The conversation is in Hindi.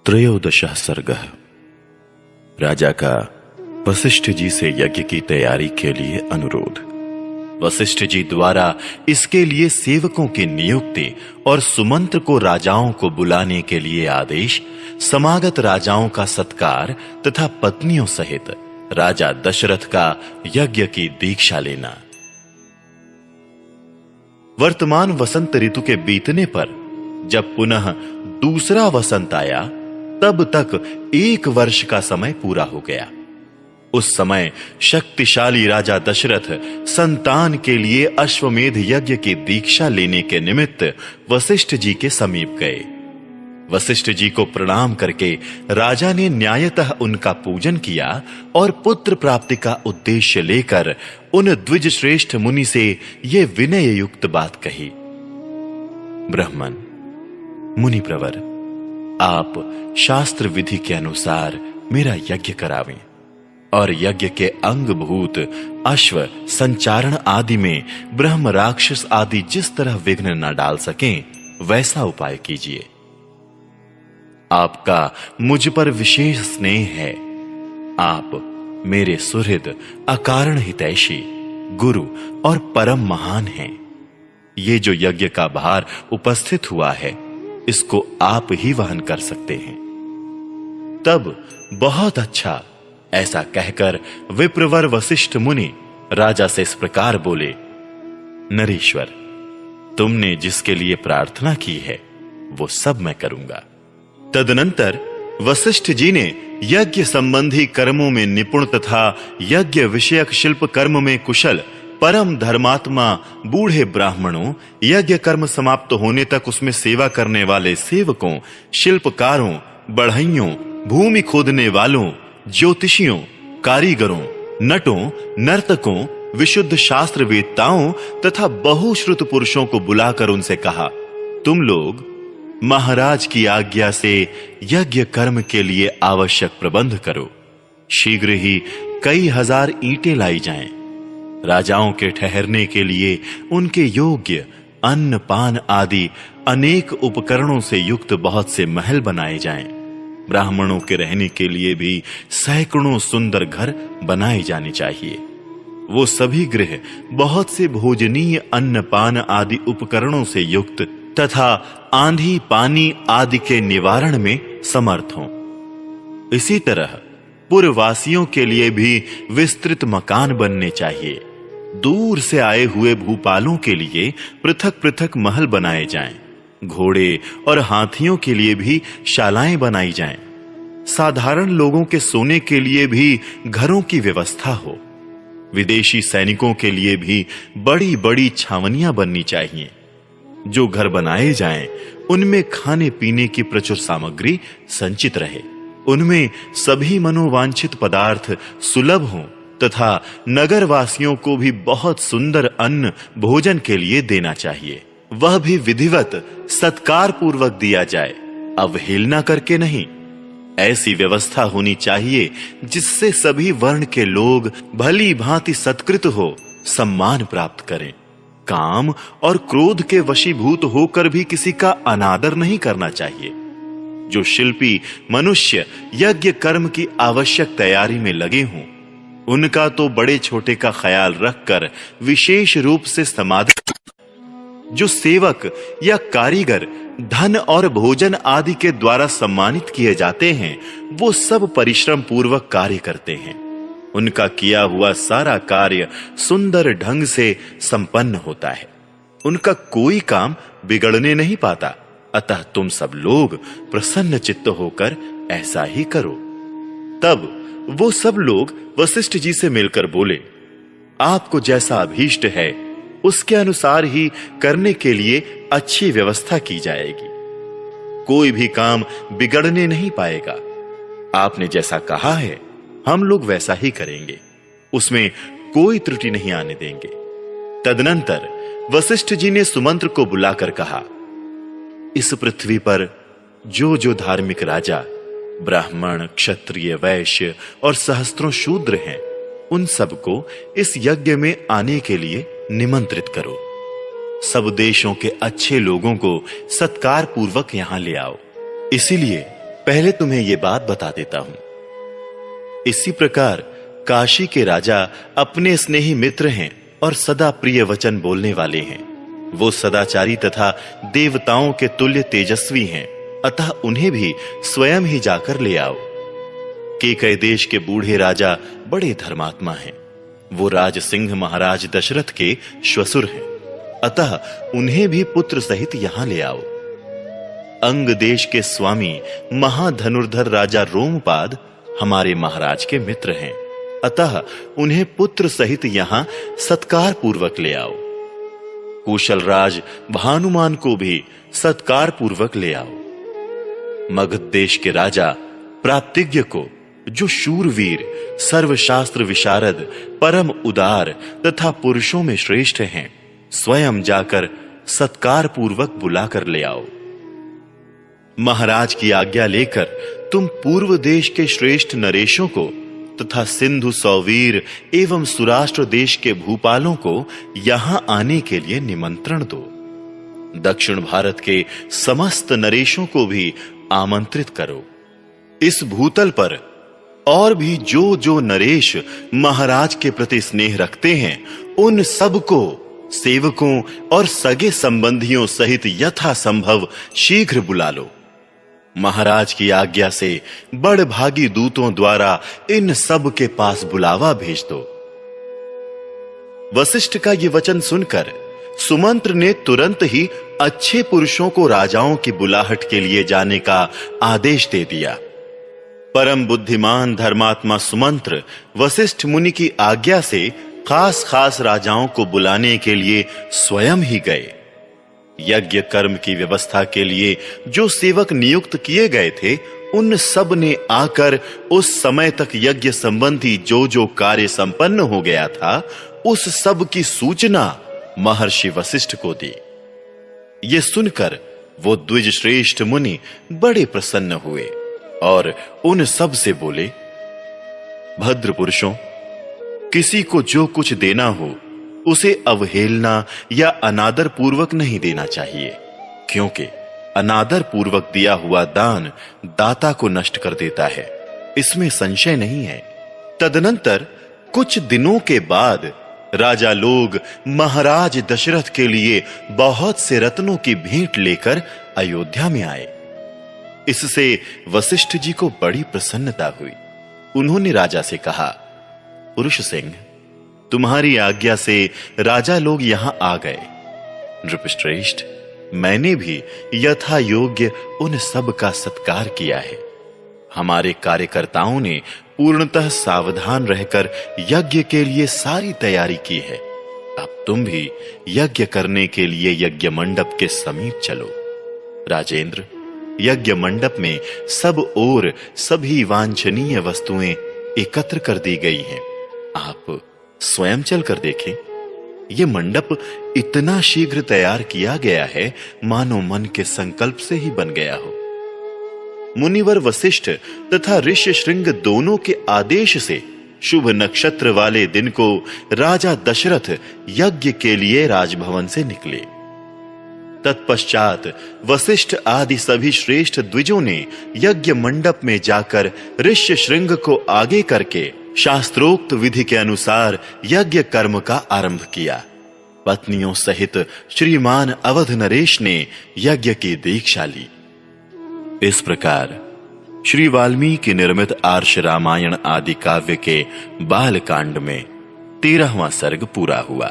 त्रयोदशः सर्गः। राजा का वशिष्ठ जी से यज्ञ की तैयारी के लिए अनुरोध। वशिष्ठ जी द्वारा इसके लिए सेवकों की नियुक्ति और सुमंत्र को राजाओं को बुलाने के लिए आदेश, समागत राजाओं का सत्कार तथा पत्नियों सहित राजा दशरथ का यज्ञ की दीक्षा लेना। वर्तमान वसंत ऋतु के बीतने पर जब पुनः दूसरा वसंत आया, तब तक 1 वर्ष का समय पूरा हो गया। उस समय शक्तिशाली राजा दशरथ संतान के लिए अश्वमेध यज्ञ की दीक्षा लेने के निमित्त वशिष्ठ जी के समीप गए। वशिष्ठ जी को प्रणाम करके राजा ने न्यायतः उनका पूजन किया और पुत्र प्राप्ति का उद्देश्य लेकर उन द्विज श्रेष्ठ मुनि से ये विनय युक्त बात कही। ब्राह्मण, मुनि प्रवर, आप शास्त्र विधि के अनुसार मेरा यज्ञ करावें और यज्ञ के अंगभूत अश्व संचारण आदि में ब्रह्म राक्षस आदि जिस तरह विघ्न न डाल सकें, वैसा उपाय कीजिए। आपका मुझ पर विशेष स्नेह है। आप मेरे सुहृद, अकारण हितैषी, गुरु और परम महान हैं। ये जो यज्ञ का भार उपस्थित हुआ है, इसको आप ही वहन कर सकते हैं। तब बहुत अच्छा, ऐसा कहकर विप्रवर वशिष्ठ मुनि राजा से इस प्रकार बोले, नरेश्वर, तुमने जिसके लिए प्रार्थना की है वो सब मैं करूंगा। तदनंतर वशिष्ठ जी ने यज्ञ संबंधी कर्मों में निपुण तथा यज्ञ विषयक शिल्प कर्म में कुशल परम धर्मात्मा बूढ़े ब्राह्मणों, यज्ञ कर्म समाप्त होने तक उसमें सेवा करने वाले सेवकों, शिल्पकारों, बढ़इयों, भूमि खोदने वालों, ज्योतिषियों, कारीगरों, नटों, नर्तकों, विशुद्ध शास्त्र वेत्ताओं तथा बहुश्रुत पुरुषों को बुलाकर उनसे कहा, तुम लोग महाराज की आज्ञा से यज्ञ कर्म के लिए आवश्यक प्रबंध करो। शीघ्र ही कई हजार ईंटें लाई जाएं। राजाओं के ठहरने के लिए उनके योग्य अन्न पान आदि अनेक उपकरणों से युक्त बहुत से महल बनाए जाएं। ब्राह्मणों के रहने के लिए भी सैकड़ों सुंदर घर बनाए जाने चाहिए। वो सभी गृह बहुत से भोजनीय अन्न पान आदि उपकरणों से युक्त तथा आंधी पानी आदि के निवारण में समर्थ हों। इसी तरह पुरवासियों के लिए भी विस्तृत मकान बनने चाहिए। दूर से आए हुए भूपालों के लिए पृथक पृथक महल बनाए जाएं। घोड़े और हाथियों के लिए भी शालाएं बनाई जाएं। साधारण लोगों के सोने के लिए भी घरों की व्यवस्था हो। विदेशी सैनिकों के लिए भी बड़ी बड़ी छावनियां बननी चाहिए। जो घर बनाए जाएं, उनमें खाने पीने की प्रचुर सामग्री संचित रहे। उनमें सभी मनोवांछित पदार्थ सुलभ हों तथा नगर वासियों को भी बहुत सुंदर अन्न भोजन के लिए देना चाहिए। वह भी विधिवत सत्कार पूर्वक दिया जाए, अवहेलना करके नहीं। ऐसी व्यवस्था होनी चाहिए जिससे सभी वर्ण के लोग भली भांति सत्कृत हो सम्मान प्राप्त करें। काम और क्रोध के वशीभूत होकर भी किसी का अनादर नहीं करना चाहिए। जो शिल्पी मनुष्य यज्ञ कर्म की आवश्यक तैयारी में लगे हों, उनका तो बड़े छोटे का ख्याल रखकर विशेष रूप से समाधान। जो सेवक या कारीगर धन और भोजन आदि के द्वारा सम्मानित किए जाते हैं, वो सब परिश्रम पूर्वक कार्य करते हैं। उनका किया हुआ सारा कार्य सुंदर ढंग से संपन्न होता है। उनका कोई काम बिगड़ने नहीं पाता। अतः तुम सब लोग प्रसन्न चित्त होकर ऐसा ही करो। तब वो सब लोग वशिष्ठ जी से मिलकर बोले, आपको जैसा अभीष्ट है उसके अनुसार ही करने के लिए अच्छी व्यवस्था की जाएगी। कोई भी काम बिगड़ने नहीं पाएगा। आपने जैसा कहा है, हम लोग वैसा ही करेंगे। उसमें कोई त्रुटि नहीं आने देंगे। तदनंतर वशिष्ठ जी ने सुमंत्र को बुलाकर कहा, इस पृथ्वी पर जो जो धार्मिक राजा, ब्राह्मण, क्षत्रिय, वैश्य और सहस्त्रों शूद्र हैं, उन सबको इस यज्ञ में आने के लिए निमंत्रित करो। सब देशों के अच्छे लोगों को सत्कार पूर्वक यहां ले आओ। इसीलिए पहले तुम्हें यह बात बता देता हूं। इसी प्रकार काशी के राजा अपने स्नेही मित्र हैं और सदा प्रिय वचन बोलने वाले हैं। वो सदाचारी तथा देवताओं के तुल्य तेजस्वी हैं, अतः उन्हें भी स्वयं ही जाकर ले आओ। केकय देश के बूढ़े राजा बड़े धर्मात्मा हैं। वो राज सिंह महाराज दशरथ के श्वसुर हैं, अतः उन्हें भी पुत्र सहित यहां ले आओ। अंग देश के स्वामी महाधनुर्धर राजा रोमपाद हमारे महाराज के मित्र हैं, अतः उन्हें पुत्र सहित यहां सत्कार पूर्वक ले आओ। कुशल राज भानुमान को भी सत्कार पूर्वक ले आओ। मगध देश के राजा प्राप्तिज्ञ को, जो शूरवीर, सर्वशास्त्र विशारद, परम उदार तथा पुरुषों में श्रेष्ठ हैं, स्वयं जाकर सत्कार पूर्वक बुलाकर ले आओ। महाराज की आज्ञा लेकर तुम पूर्व देश के श्रेष्ठ नरेशों को तथा सिंधु सौवीर एवं सुराष्ट्र देश के भूपालों को यहां आने के लिए निमंत्रण दो। दक्षिण भारत के समस्त नरेशों को भी आमंत्रित करो। इस भूतल पर और भी जो जो नरेश महाराज के प्रति स्नेह रखते हैं, उन सबको सेवकों और सगे संबंधियों सहित यथासंभव शीघ्र बुला लो। महाराज की आज्ञा से बड़भागी दूतों द्वारा इन सब के पास बुलावा भेज दो। वशिष्ठ का ये वचन सुनकर सुमंत्र ने तुरंत ही अच्छे पुरुषों को राजाओं की बुलाहट के लिए जाने का आदेश दे दिया। परम बुद्धिमान धर्मात्मा सुमंत्र वशिष्ठ मुनि की आज्ञा से खास खास राजाओं को बुलाने के लिए स्वयं ही गए। यज्ञ कर्म की व्यवस्था के लिए जो सेवक नियुक्त किए गए थे, उन सब ने आकर उस समय तक यज्ञ संबंधी जो जो कार्य संपन्न हो गया था, उस सब की सूचना महर्षि वशिष्ठ को दी। ये सुनकर वो द्विज श्रेष्ठ मुनि बड़े प्रसन्न हुए और उन सब से बोले, भद्र पुरुषों, किसी को जो कुछ देना हो उसे अवहेलना या अनादर पूर्वक नहीं देना चाहिए, क्योंकि अनादर पूर्वक दिया हुआ दान दाता को नष्ट कर देता है, इसमें संशय नहीं है। तदनंतर कुछ दिनों के बाद राजा लोग महाराज दशरथ के लिए बहुत से रत्नों की भेंट लेकर अयोध्या में आए। इससे वशिष्ठ जी को बड़ी प्रसन्नता हुई। उन्होंने राजा से कहा, पुरुष सिंह, तुम्हारी आज्ञा से राजा लोग यहां आ गए। नृपश्रेष्ठ, मैंने भी यथा योग्य उन सब का सत्कार किया है। हमारे कार्यकर्ताओं ने पूर्णतः सावधान रहकर यज्ञ के लिए सारी तैयारी की है। अब तुम भी यज्ञ करने के लिए यज्ञ मंडप के समीप चलो। राजेंद्र, यज्ञ मंडप में सब ओर सभी वांछनीय वस्तुएं एकत्र कर दी गई हैं। आप स्वयं चलकर देखें। यह मंडप इतना शीघ्र तैयार किया गया है, मानो मन के संकल्प से ही बन गया हो। मुनिवर वशिष्ठ तथा ऋष्य श्रृंग दोनों के आदेश से शुभ नक्षत्र वाले दिन को राजा दशरथ यज्ञ के लिए राजभवन से निकले। तत्पश्चात वशिष्ठ आदि सभी श्रेष्ठ द्विजों ने यज्ञ मंडप में जाकर ऋष्य श्रृंग को आगे करके शास्त्रोक्त विधि के अनुसार यज्ञ कर्म का आरंभ किया। पत्नियों सहित श्रीमान अवध नरेश ने यज्ञ की दीक्षा ली। इस प्रकार श्री वाल्मीकि निर्मित आर्ष रामायण आदि काव्य के बाल कांड में 13वां सर्ग पूरा हुआ।